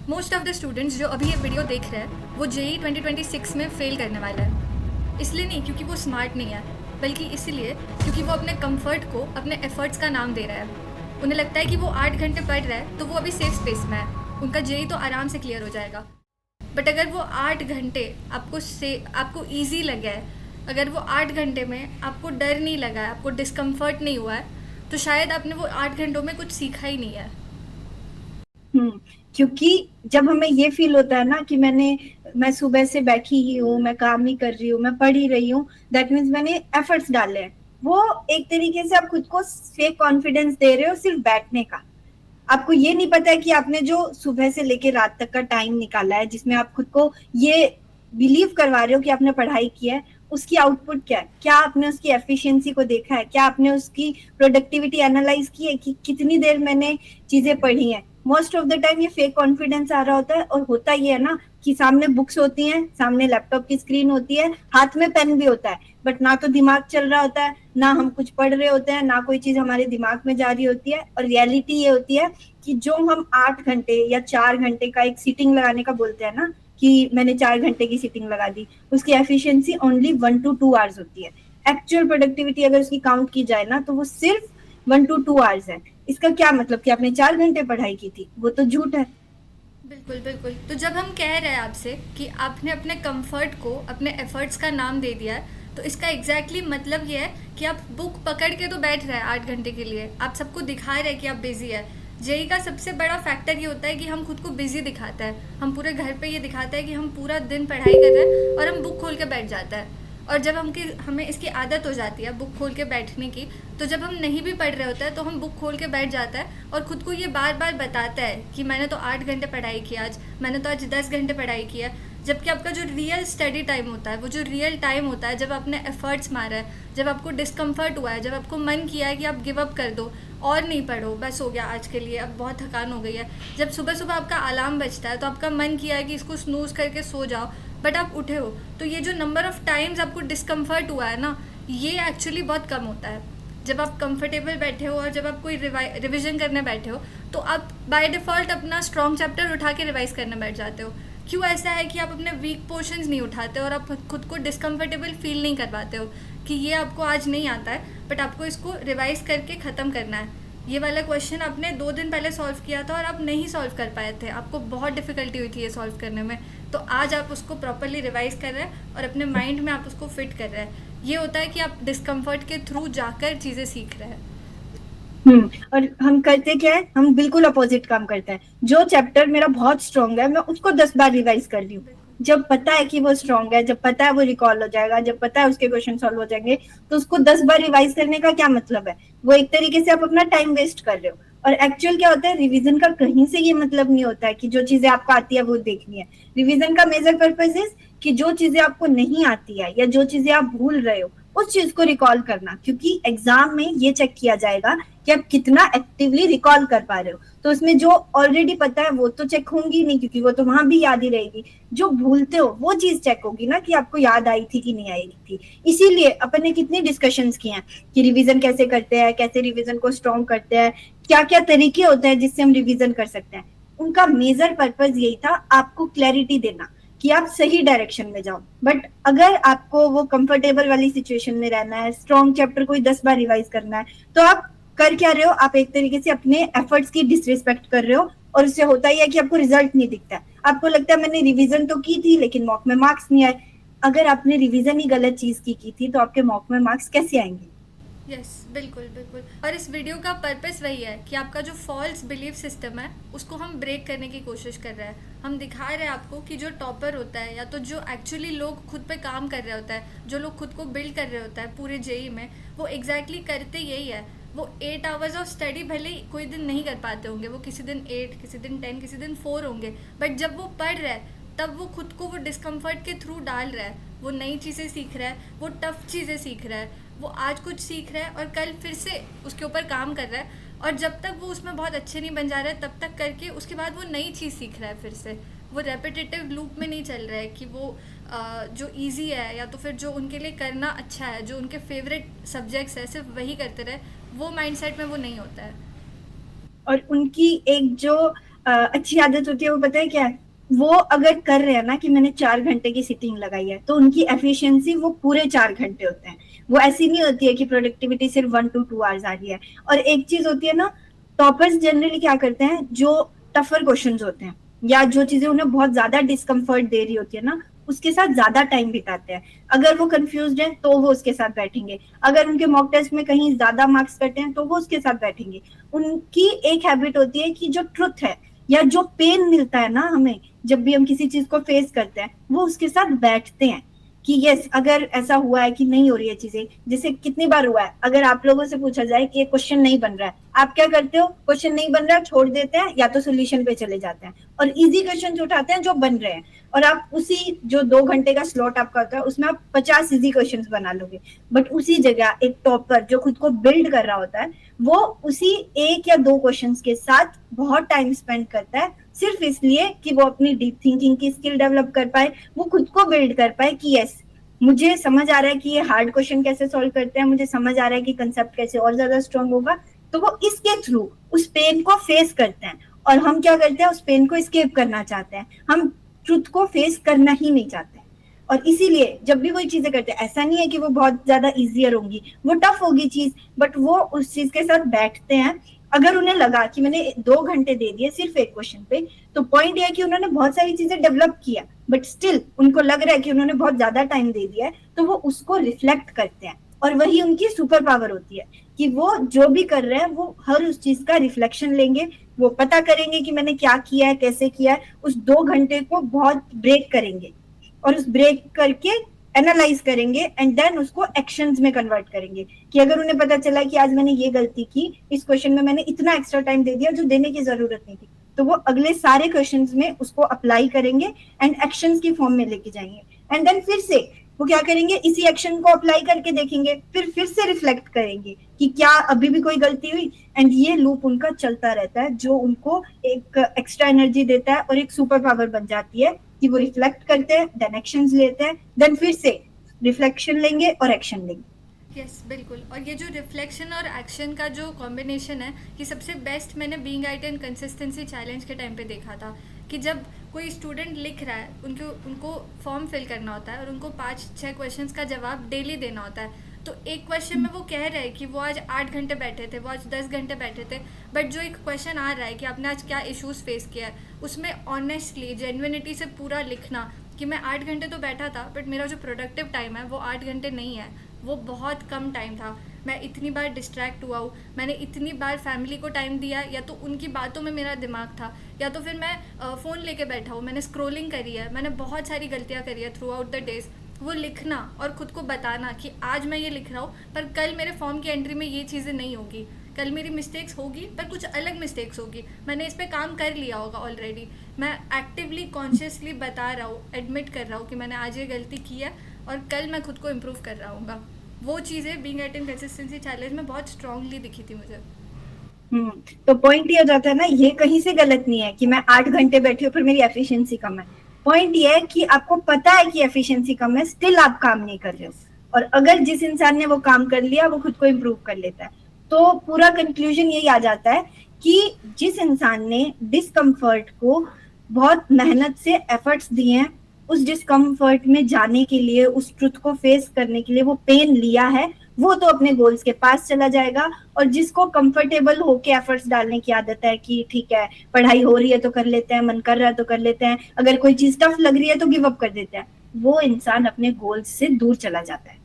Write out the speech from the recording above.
Most of the students जो अभी ये वीडियो देख रहे हैं वो जेई 2026 में फेल करने वाला है। इसलिए नहीं क्योंकि वो स्मार्ट नहीं है, बल्कि इसलिए क्योंकि वो अपने कंफर्ट को अपने एफर्ट्स का नाम दे रहा है। उन्हें लगता है कि वो 8 घंटे पढ़ रहा है तो वो अभी सेफ स्पेस में है, उनका जेई तो आराम से क्लियर हो जाएगा। बट अगर वो 8 घंटे आपको ईजी लगा है, अगर वो 8 घंटे में आपको डर नहीं लगा है, आपको डिस्कम्फर्ट नहीं हुआ है, तो शायद आपने वो 8 घंटों में कुछ सीखा ही नहीं है। हम्म क्योंकि जब हमें ये फील होता है ना कि मैं सुबह से बैठी ही हूँ, मैं काम ही कर रही हूँ, मैं पढ़ ही रही हूँ, दैट मीन्स मैंने एफर्ट्स डाले हैं। वो एक तरीके से आप खुद को फेक कॉन्फिडेंस दे रहे हो सिर्फ बैठने का। आपको ये नहीं पता है कि आपने जो सुबह से लेके रात तक का टाइम निकाला है, जिसमें आप खुद को ये बिलीव करवा रहे हो कि आपने पढ़ाई की है, उसकी आउटपुट क्या है, क्या आपने उसकी एफिशिएंसी को देखा है, क्या आपने उसकी प्रोडक्टिविटी एनालाइज की है कि कितनी देर मैंने चीजें पढ़ी हैं। मोस्ट ऑफ द टाइम ये फेक कॉन्फिडेंस आ रहा होता है, और होता ये है ना कि सामने बुक्स होती हैं, सामने लैपटॉप की स्क्रीन होती है, हाथ में पेन भी होता है, बट ना तो दिमाग चल रहा होता है, ना हम कुछ पढ़ रहे होते हैं, ना कोई चीज हमारे दिमाग में जा रही होती है। और रियलिटी ये होती है कि जो हम 8 घंटे या 4 घंटे का एक सीटिंग लगाने का बोलते हैं ना, कि मैंने 4 घंटे की सीटिंग लगा दी, उसकी एफिशिएंसी ओनली 1 to 2 आवर्स होती है। एक्चुअल प्रोडक्टिविटी अगर उसकी काउंट की जाए ना, तो वो सिर्फ 1 to 2 आवर्स है। इसका क्या मतलब कि आपने 4 घंटे पढ़ाई की थी? वो तो झूठ है। बिल्कुल बिल्कुल। तो जब हम कह रहे हैं आपसे कि आपने अपने कंफर्ट को अपने एफर्ट्स का नाम दे दिया है, तो इसका एग्जैक्टली मतलब ये है कि आप बुक पकड़ के तो बैठ रहे हैं 8 घंटे के लिए, आप सबको दिखा रहे हैं कि आप बिजी है। जेई का सबसे बड़ा फैक्टर ये होता है कि हम खुद को बिजी दिखाता है, हम पूरे घर पे ये दिखाता है कि हम पूरा दिन पढ़ाई कर रहे हैं और हम बुक खोल के बैठ जाता है। और जब हमें इसकी आदत हो जाती है बुक खोल के बैठने की, तो जब हम नहीं भी पढ़ रहे होते हैं तो हम बुक खोल के बैठ जाता है और खुद को ये बार बार बताता है कि मैंने तो 8 घंटे पढ़ाई की आज, मैंने तो आज 10 घंटे पढ़ाई किया। जबकि आपका जो रियल स्टडी टाइम होता है, वो जो रियल टाइम होता है जब आपने एफर्ट्स मारा है, जब आपको डिस्कम्फर्ट हुआ है, जब आपको मन किया है कि आप गिव अप कर दो और नहीं पढ़ो, बस हो गया आज के लिए, अब बहुत थकान हो गई है। जब सुबह सुबह आपका अलार्म बजता है तो आपका मन किया है कि इसको स्नूज करके सो जाओ, बट आप उठे हो, तो ये जो नंबर ऑफ टाइम्स आपको डिस्कम्फर्ट हुआ है ना, ये एक्चुअली बहुत कम होता है। जब आप कंफर्टेबल बैठे हो और जब आप कोई रिविजन करने बैठे हो, तो आप बाय डिफ़ॉल्ट अपना स्ट्रॉन्ग चैप्टर उठा के रिवाइज करने बैठ जाते हो। क्यों ऐसा है कि आप अपने वीक पोर्शंस नहीं उठाते और आप खुद को डिस्कम्फर्टेबल फील नहीं करवाते हो कि ये आपको आज नहीं आता है, बट आपको इसको रिवाइज करके ख़त्म करना है। ये वाला क्वेश्चन आपने 2 दिन पहले सॉल्व किया था और आप नहीं सॉल्व कर पाए थे, आपको बहुत डिफ़िकल्टी हुई थी ये सॉल्व करने में। तो आज आप उसको प्रॉपरली रिवाइज कर रहे हैं और अपने माइंड में आप उसको फिट कर रहे हैं। ये होता है कि आप डिस्कम्फर्ट के थ्रू जाकर चीज़ें सीख रहे हैं। और हम करते क्या है, हम बिल्कुल अपोजिट काम करते हैं। जो चैप्टर मेरा बहुत स्ट्रांग है, मैं उसको 10 बार रिवाइज कर रही हूँ। जब पता है कि वो स्ट्रांग है, जब पता है वो रिकॉल हो जाएगा, जब पता है उसके क्वेश्चन सॉल्व हो जाएंगे, तो उसको 10 बार रिवाइज करने का क्या मतलब है? वो एक तरीके से आप अपना टाइम वेस्ट कर रहे हो। और एक्चुअल क्या होता है, रिवीजन का कहीं से ये मतलब नहीं होता है कि जो चीजें आपको आती है वो देखनी है। रिवीजन का मेजर पर्पज इज कि जो चीजें आपको नहीं आती है या जो चीजें आप भूल रहे हो, उस चीज को रिकॉल करना। क्योंकि एग्जाम में ये चेक किया जाएगा कि आप कितना एक्टिवली रिकॉल कर पा रहे हो। तो उसमें जो ऑलरेडी पता है वो तो चेक होंगी नहीं, क्योंकि वो तो वहां भी याद ही रहेगी। जो भूलते हो वो चीज चेक होगी ना, कि आपको याद आई थी कि नहीं आई थी। इसीलिए अपन ने कितनी डिस्कशंस की हैं कि रिवीजन कैसे करते हैं, कैसे रिवीजन को स्ट्रॉन्ग करते हैं, क्या क्या तरीके होते हैं जिससे हम रिवीजन कर सकते हैं। उनका मेजर पर्पज यही था, आपको क्लैरिटी देना कि आप सही डायरेक्शन में जाओ। बट अगर आपको वो कंफर्टेबल वाली सिचुएशन में रहना है, स्ट्रॉन्ग चैप्टर को 10 बार रिवाइज करना है, तो आप कर क्या रहे हो? आप एक तरीके से अपने एफर्ट्स की डिसरिस्पेक्ट कर रहे हो। और उससे होता ही है कि आपको रिजल्ट नहीं दिखता है। आपको लगता है मैंने रिवीजन तो की थी लेकिन मॉक में मार्क्स नहीं आए। अगर आपने रिवीजन ही गलत चीज की थी, तो आपके मॉक में मार्क्स कैसे आएंगे? यस, बिल्कुल बिल्कुल। और इस वीडियो का पर्पस वही है कि आपका जो फॉल्स बिलीफ सिस्टम है उसको हम ब्रेक करने की कोशिश कर रहे हैं। हम दिखा रहे हैं आपको कि जो टॉपर होता है, या तो जो एक्चुअली लोग खुद पे काम कर रहे होता है, जो लोग खुद को बिल्ड कर रहे होता है पूरे जेई में, वो एग्जैक्टली करते यही है। वो 8 आवर्स ऑफ स्टडी भले ही कोई दिन नहीं कर पाते होंगे, वो किसी दिन 8, किसी दिन 10, किसी दिन 4 होंगे, बट जब वो पढ़ रहा है तब वो खुद को वो डिस्कम्फर्ट के थ्रू डाल रहा है, वो नई चीज़ें सीख रहा है, वो टफ चीज़ें सीख रहा है, वो आज कुछ सीख रहा है और कल फिर से उसके ऊपर काम कर रहा है। और जब तक वो उसमें बहुत अच्छे नहीं बन जा रहा है तब तक करके उसके बाद वो नई चीज़ सीख रहा है फिर से। वो रेपिटेटिव लूप में नहीं चल रहा है कि वो जो इजी है या तो फिर जो उनके लिए करना अच्छा है, जो उनके फेवरेट सब्जेक्ट्स है, सिर्फ वही करते रहे। वो माइंडसेट में वो नहीं होता है। और उनकी एक जो अच्छी आदत होती है वो पता है क्या है, वो अगर कर रहे हैं ना कि मैंने 4 घंटे की सिटिंग लगाई है तो उनकी एफिशिएंसी वो पूरे 4 घंटे होते हैं। वो ऐसी नहीं होती है कि प्रोडक्टिविटी सिर्फ 1 to 2 आवर्स आ रही है। और एक चीज होती है ना, टॉपर्स जनरली क्या करते हैं, जो टफर क्वेश्चंस होते हैं या जो चीजें उन्हें बहुत ज्यादा डिस्कम्फर्ट दे रही होती है ना, उसके साथ ज्यादा टाइम बिताते हैं। अगर वो कंफ्यूज है तो वो उसके साथ बैठेंगे, अगर उनके मॉक टेस्ट में कहीं ज्यादा मार्क्स कटे हैं तो वो उसके साथ बैठेंगे। उनकी एक हैबिट होती है कि जो ट्रुथ है या जो पेन मिलता है ना हमें जब भी हम किसी चीज को फेस करते हैं, वो उसके साथ बैठते हैं कि यस अगर ऐसा हुआ है कि नहीं हो रही है चीजें, जैसे कितनी बार हुआ है अगर आप लोगों से पूछा जाए कि ये क्वेश्चन नहीं बन रहा है, आप क्या करते हो, क्वेश्चन नहीं बन रहा है छोड़ देते हैं या तो सोल्यूशन पे चले जाते हैं और इजी क्वेश्चन उठाते हैं जो बन रहे हैं, और आप उसी जो 2 घंटे का स्लॉट आपका होता है उसमें आप 50 इजी क्वेश्चन बना लोगे। बट उसी जगह एक टॉपर जो खुद को बिल्ड कर रहा होता है, वो उसी 1 या 2 क्वेश्चन के साथ बहुत टाइम स्पेंड करता है, सिर्फ इसलिए कि वो अपनी डीप थिंकिंग की स्किल डेवलप कर पाए, वो खुद को बिल्ड कर पाए कि यस मुझे समझ आ रहा है कि ये हार्ड क्वेश्चन कैसे सॉल्व करते हैं, मुझे समझ आ रहा है कि कंसेप्ट कैसे और ज्यादा स्ट्रांग होगा। तो वो इसके थ्रू उस पेन को फेस करते हैं, और हम क्या करते हैं, उस पेन को स्केप करना चाहते हैं, हम ट्रुथ को फेस करना ही नहीं चाहते। और इसीलिए जब भी कोई चीजें करते हैं, ऐसा नहीं है कि वो बहुत ज्यादा इजियर होंगी, वो टफ होगी चीज, बट वो उस चीज के साथ बैठते हैं। अगर उन्हें लगा कि मैंने 2 घंटे दे दिए सिर्फ एक क्वेश्चन पे, तो पॉइंट यह है कि उन्होंने बहुत सारी चीजें डेवलप किया, बट स्टिल उनको लग रहा है कि उन्होंने बहुत ज्यादा टाइम दे दिया है, तो वो उसको रिफ्लेक्ट करते हैं। और वही उनकी सुपर पावर होती है कि वो जो भी कर रहे हैं वो हर उस चीज का रिफ्लेक्शन लेंगे, वो पता करेंगे कि मैंने क्या किया है, कैसे किया है, उस 2 घंटे को बहुत ब्रेक करेंगे और उस ब्रेक करके एनालाइज करेंगे एंड देन उसको एक्शंस में कन्वर्ट करेंगे। कि अगर उन्हें पता चला कि आज मैंने ये गलती की, इस क्वेश्चन में मैंने इतना एक्स्ट्रा टाइम दे दिया जो देने की जरूरत नहीं थी, तो वो अगले सारे क्वेश्चंस में उसको अप्लाई करेंगे एंड एक्शंस की फॉर्म में लेके जाएंगे। एंड देन फिर से वो क्या करेंगे, इसी एक्शन को अप्लाई करके देखेंगे, फिर से रिफ्लेक्ट करेंगे कि क्या अभी भी कोई गलती हुई, एंड ये लूप उनका चलता रहता है, जो उनको एक एक्स्ट्रा एनर्जी देता है और एक सुपर पावर बन जाती है कि वो रिफ्लेक्ट करते हैं, देन एक्शंस लेते हैं, देन फिर से रिफ्लेक्शन लेंगे और एक्शन लेंगे। यस बिल्कुल। और ये जो रिफ्लेक्शन और एक्शन का जो कॉम्बिनेशन है, ये सबसे बेस्ट मैंने बीइंग आइट एंड कंसिस्टेंसी चैलेंज के टाइम पे देखा था। कि जब कोई स्टूडेंट लिख रहा है, उनको फॉर्म फिल करना होता है और उनको 5-6 क्वेश्चंस का जवाब डेली देना होता है। तो एक क्वेश्चन में वो कह रहे हैं कि वो आज 8 घंटे बैठे थे, वो आज 10 घंटे बैठे थे, बट जो एक क्वेश्चन आ रहा है कि आपने आज क्या इश्यूज फेस किया है, उसमें ऑनेस्टली जेन्युइनिटी से पूरा लिखना कि मैं 8 घंटे तो बैठा था, बट मेरा जो प्रोडक्टिव टाइम है वो 8 घंटे नहीं है, वो बहुत कम टाइम था। मैं इतनी बार डिस्ट्रैक्ट हुआ हूँ, मैंने इतनी बार फैमिली को टाइम दिया, या तो उनकी बातों में मेरा दिमाग था, या तो फिर मैं फ़ोन लेके बैठा हूँ, मैंने स्क्रोलिंग करी है, मैंने बहुत सारी गलतियाँ करी है थ्रू आउट द डेज। वो लिखना और ख़ुद को बताना कि आज मैं ये लिख रहा हूँ, पर कल मेरे फॉर्म की एंट्री में ये चीज़ें नहीं होगी, कल मेरी मिस्टेक्स होगी पर कुछ अलग मिस्टेक्स होगी, मैंने इस पर काम कर लिया होगा ऑलरेडी। मैं एक्टिवली कॉन्शियसली बता रहा हूँ, एडमिट कर रहा हूँ कि मैंने आज ये गलती की है और कल मैं खुद को इम्प्रूव कर रहा हूँगा। वो चीज़ें being at in consistency challenge में बहुत स्ट्रांगली दिखी थी मुझे। तो पॉइंट ये हो जाता है ना, ये कहीं से गलत नहीं है कि मैं 8 घंटे बैठी हूँ फिर मेरी एफिशिएंसी कम है। पॉइंट ये है कि आपको पता है कि एफिशिएंसी कम है, स्टिल आप काम नहीं कर रहे हो। और अगर जिस इंसान ने वो काम कर लिया वो खुद को इम्प्रूव कर लेता है, तो पूरा कंक्लूजन यही आ जाता है कि जिस इंसान ने डिस्कम्फर्ट को बहुत मेहनत से एफर्ट्स दिए हैं, उस डिस्कम्फर्ट में जाने के लिए, उस ट्रुथ को फेस करने के लिए वो पेन लिया है, वो तो अपने गोल्स के पास चला जाएगा। और जिसको कंफर्टेबल होके एफर्ट्स डालने की आदत है कि ठीक है पढ़ाई हो रही है तो कर लेते हैं, मन कर रहा है तो कर लेते हैं, अगर कोई चीज टफ लग रही है तो गिव अप कर देते हैं, वो इंसान अपने गोल्स से दूर चला जाता है।